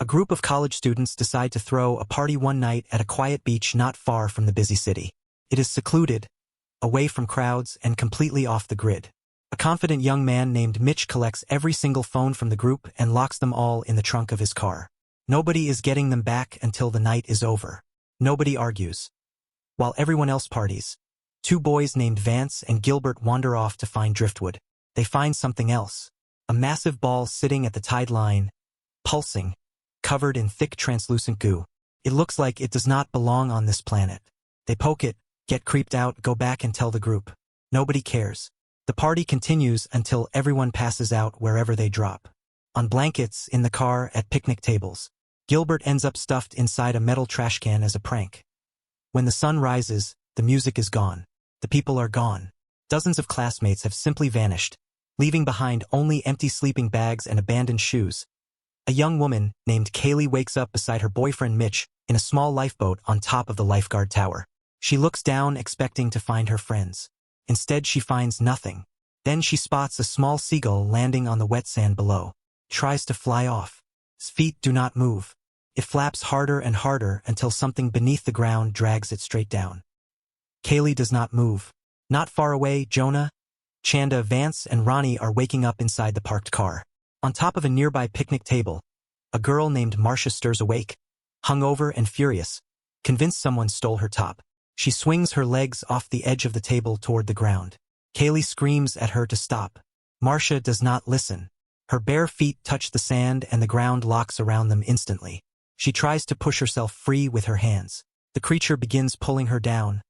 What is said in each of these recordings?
group of college students decide to throw a party one night at a quiet beach not far from the busy city. It is secluded, away from crowds and completely off the grid. A confident young man named Mitch collects every single phone from the group and locks them all in the trunk of his car. Nobody is getting them back until the night is over. Nobody argues. While everyone else parties, two boys named Vance and Gilbert wander off to find driftwood. They find something else. A massive ball sitting at the tide line, pulsing, covered in thick translucent goo. It looks like it does not belong on this planet. They poke it, get creeped out, go back and tell the group. Nobody cares. The party continues until everyone passes out wherever they drop. On blankets, in the car, at picnic tables. Gilbert ends up stuffed inside a metal trash can as a prank. When the sun rises, the music is gone. The people are gone. Dozens of classmates have simply vanished, leaving behind only empty sleeping bags and abandoned shoes. A young woman named Kaylee wakes up beside her boyfriend Mitch in a small lifeboat on top of the lifeguard tower. She looks down expecting to find her friends. Instead she finds nothing. Then she spots a small seagull landing on the wet sand below. Tries to fly off. Its feet do not move. It flaps harder and harder until something beneath the ground drags it straight down. Kaylee does not move. Not far away, Jonah, Chanda, Vance, and Ronnie are waking up inside the parked car. On top of a nearby picnic table, a girl named Marcia stirs awake, hungover and furious, convinced someone stole her top. She swings her legs off the edge of the table toward the ground. Kaylee screams at her to stop. Marcia does not listen. Her bare feet touch the sand and the ground locks around them instantly. She tries to push herself free with her hands. The creature begins pulling her down,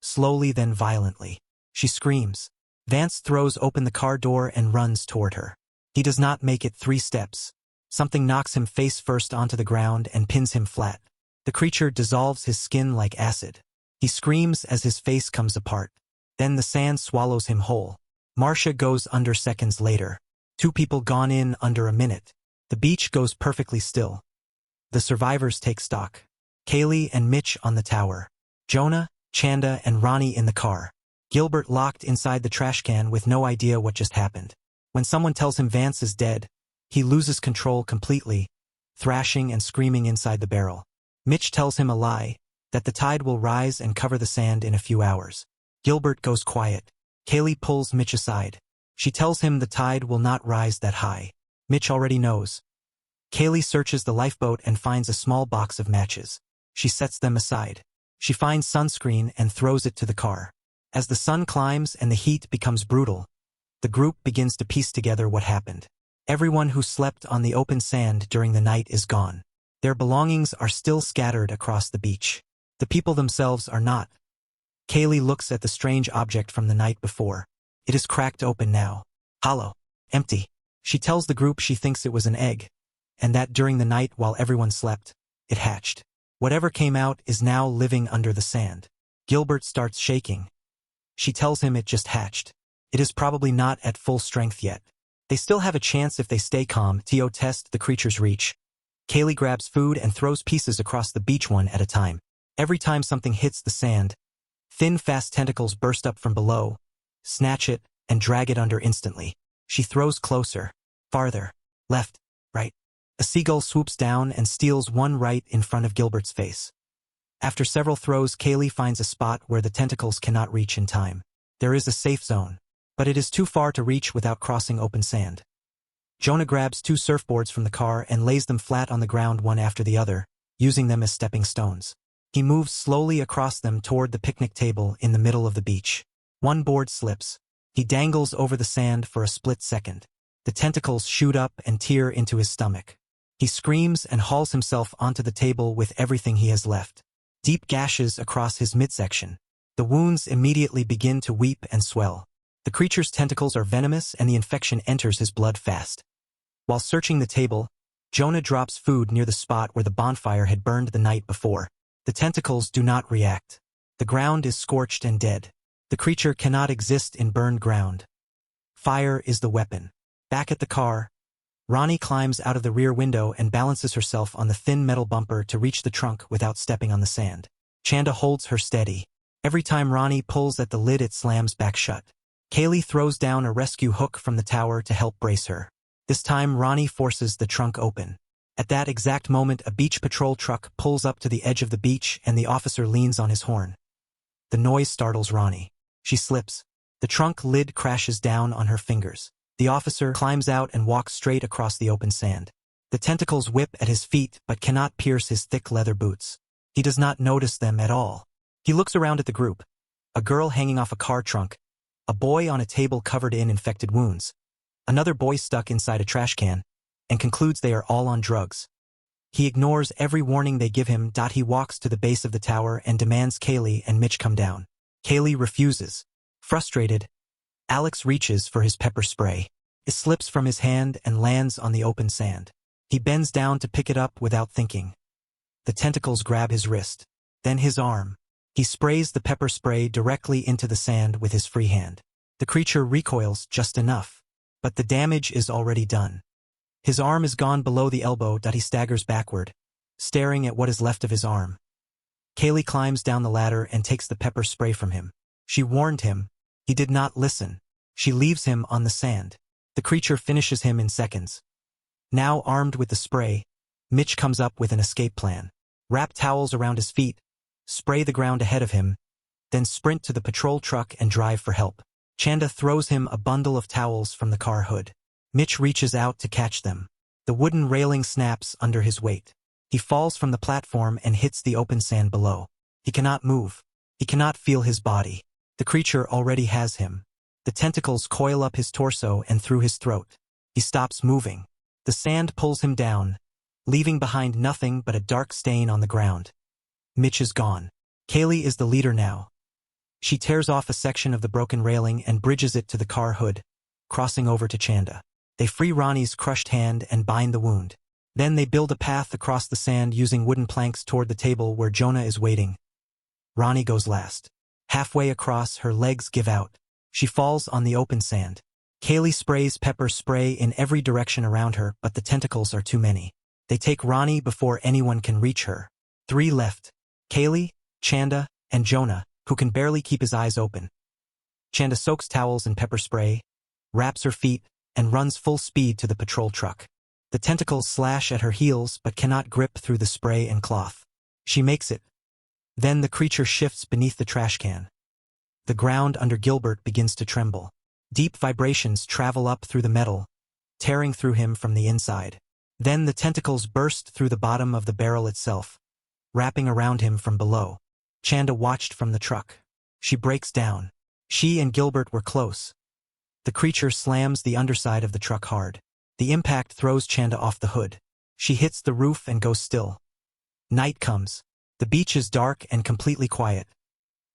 slowly then violently. She screams. Vance throws open the car door and runs toward her. He does not make it 3 steps. Something knocks him face first onto the ground and pins him flat. The creature dissolves his skin like acid. He screams as his face comes apart. Then the sand swallows him whole. Marcia goes under seconds later. 2 people gone in under a minute. The beach goes perfectly still. The survivors take stock. Kaylee and Mitch on the tower. Jonah, Chanda, and Ronnie in the car. Gilbert locked inside the trash can with no idea what just happened. When someone tells him Vance is dead, he loses control completely, thrashing and screaming inside the barrel. Mitch tells him a lie, that the tide will rise and cover the sand in a few hours. Gilbert goes quiet. Kaylee pulls Mitch aside. She tells him the tide will not rise that high. Mitch already knows. Kaylee searches the lifeboat and finds a small box of matches. She sets them aside. She finds sunscreen and throws it to the car. As the sun climbs and the heat becomes brutal, the group begins to piece together what happened. Everyone who slept on the open sand during the night is gone. Their belongings are still scattered across the beach. The people themselves are not. Kaylee looks at the strange object from the night before. It is cracked open now. Hollow. Empty. She tells the group she thinks it was an egg, and that during the night while everyone slept, it hatched. Whatever came out is now living under the sand. Gilbert starts shaking. She tells him it just hatched. It is probably not at full strength yet. They still have a chance if they stay calm. Tio tests the creature's reach. Kaylee grabs food and throws pieces across the beach one at a time. Every time something hits the sand, thin, fast tentacles burst up from below, snatch it, and drag it under instantly. She throws closer, farther, left, right. A seagull swoops down and steals one right in front of Gilbert's face. After several throws, Kaylee finds a spot where the tentacles cannot reach in time. There is a safe zone, but it is too far to reach without crossing open sand. Jonah grabs 2 surfboards from the car and lays them flat on the ground one after the other, using them as stepping stones. He moves slowly across them toward the picnic table in the middle of the beach. One board slips. He dangles over the sand for a split second. The tentacles shoot up and tear into his stomach. He screams and hauls himself onto the table with everything he has left. Deep gashes across his midsection. The wounds immediately begin to weep and swell. The creature's tentacles are venomous and the infection enters his blood fast. While searching the table, Jonah drops food near the spot where the bonfire had burned the night before. The tentacles do not react. The ground is scorched and dead. The creature cannot exist in burned ground. Fire is the weapon. Back at the car, Ronnie climbs out of the rear window and balances herself on the thin metal bumper to reach the trunk without stepping on the sand. Chanda holds her steady. Every time Ronnie pulls at the lid, it slams back shut. Kaylee throws down a rescue hook from the tower to help brace her. This time Ronnie forces the trunk open. At that exact moment, a beach patrol truck pulls up to the edge of the beach and the officer leans on his horn. The noise startles Ronnie. She slips. The trunk lid crashes down on her fingers. The officer climbs out and walks straight across the open sand. The tentacles whip at his feet but cannot pierce his thick leather boots. He does not notice them at all. He looks around at the group. A girl hanging off a car trunk. A boy on a table covered in infected wounds. Another boy stuck inside a trash can, and concludes they are all on drugs. He ignores every warning they give him. He walks to the base of the tower and demands Kaylee and Mitch come down. Kaylee refuses. Frustrated, Alex reaches for his pepper spray. It slips from his hand and lands on the open sand. He bends down to pick it up without thinking. The tentacles grab his wrist, then his arm. He sprays the pepper spray directly into the sand with his free hand. The creature recoils just enough, but the damage is already done. His arm is gone below the elbow. He staggers backward, staring at what is left of his arm. Kaylee climbs down the ladder and takes the pepper spray from him. She warned him. He did not listen. She leaves him on the sand. The creature finishes him in seconds. Now armed with the spray, Mitch comes up with an escape plan. Wrap towels around his feet, spray the ground ahead of him, then sprint to the patrol truck and drive for help. Chanda throws him a bundle of towels from the car hood. Mitch reaches out to catch them. The wooden railing snaps under his weight. He falls from the platform and hits the open sand below. He cannot move. He cannot feel his body. The creature already has him. The tentacles coil up his torso and through his throat. He stops moving. The sand pulls him down, leaving behind nothing but a dark stain on the ground. Mitch is gone. Kaylee is the leader now. She tears off a section of the broken railing and bridges it to the car hood, crossing over to Chanda. They free Ronnie's crushed hand and bind the wound. Then they build a path across the sand using wooden planks toward the table where Jonah is waiting. Ronnie goes last. Halfway across, her legs give out. She falls on the open sand. Kaylee sprays pepper spray in every direction around her, but the tentacles are too many. They take Ronnie before anyone can reach her. 3 left. Kaylee, Chanda, and Jonah, who can barely keep his eyes open. Chanda soaks towels in pepper spray, wraps her feet, and runs full speed to the patrol truck. The tentacles slash at her heels but cannot grip through the spray and cloth. She makes it. Then the creature shifts beneath the trash can. The ground under Gilbert begins to tremble. Deep vibrations travel up through the metal, tearing through him from the inside. Then the tentacles burst through the bottom of the barrel itself, wrapping around him from below. Chanda watched from the truck. She breaks down. She and Gilbert were close. The creature slams the underside of the truck hard. The impact throws Chanda off the hood. She hits the roof and goes still. Night comes. The beach is dark and completely quiet.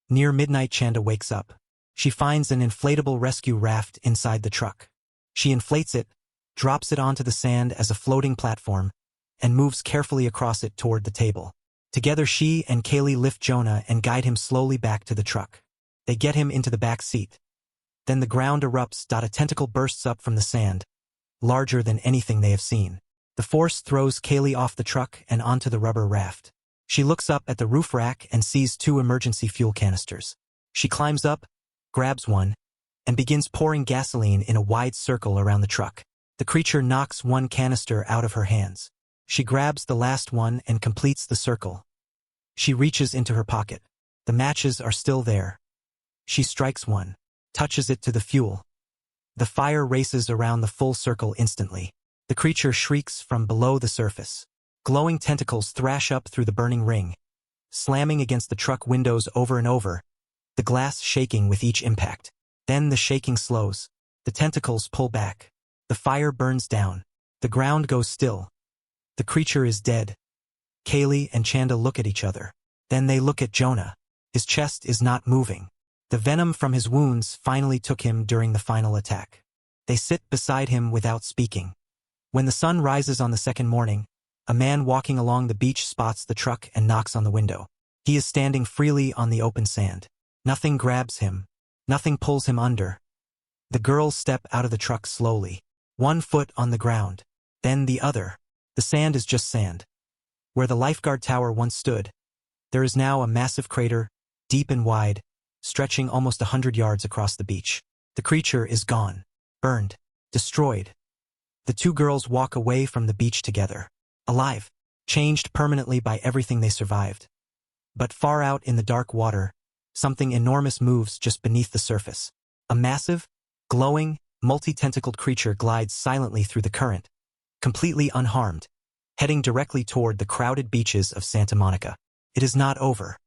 Near midnight, Chanda wakes up. She finds an inflatable rescue raft inside the truck. She inflates it, drops it onto the sand as a floating platform, and moves carefully across it toward the table. Together she and Kaylee lift Jonah and guide him slowly back to the truck. They get him into the back seat. Then the ground erupts. A tentacle bursts up from the sand, larger than anything they have seen. The force throws Kaylee off the truck and onto the rubber raft. She looks up at the roof rack and sees 2 emergency fuel canisters. She climbs up, grabs one, and begins pouring gasoline in a wide circle around the truck. The creature knocks one canister out of her hands. She grabs the last one and completes the circle. She reaches into her pocket. The matches are still there. She strikes one, touches it to the fuel. The fire races around the full circle instantly. The creature shrieks from below the surface. Glowing tentacles thrash up through the burning ring, slamming against the truck windows over and over, the glass shaking with each impact. Then the shaking slows. The tentacles pull back. The fire burns down. The ground goes still. The creature is dead. Kaylee and Chanda look at each other. Then they look at Jonah. His chest is not moving. The venom from his wounds finally took him during the final attack. They sit beside him without speaking. When the sun rises on the second morning, a man walking along the beach spots the truck and knocks on the window. He is standing freely on the open sand. Nothing grabs him. Nothing pulls him under. The girls step out of the truck slowly. 1 foot on the ground, then the other. The sand is just sand. Where the lifeguard tower once stood, there is now a massive crater, deep and wide, stretching almost 100 yards across the beach. The creature is gone, burned, destroyed. The 2 girls walk away from the beach together. alive, changed permanently by everything they survived. But far out in the dark water, something enormous moves just beneath the surface. A massive, glowing, multi-tentacled creature glides silently through the current, completely unharmed, heading directly toward the crowded beaches of Santa Monica. It is not over.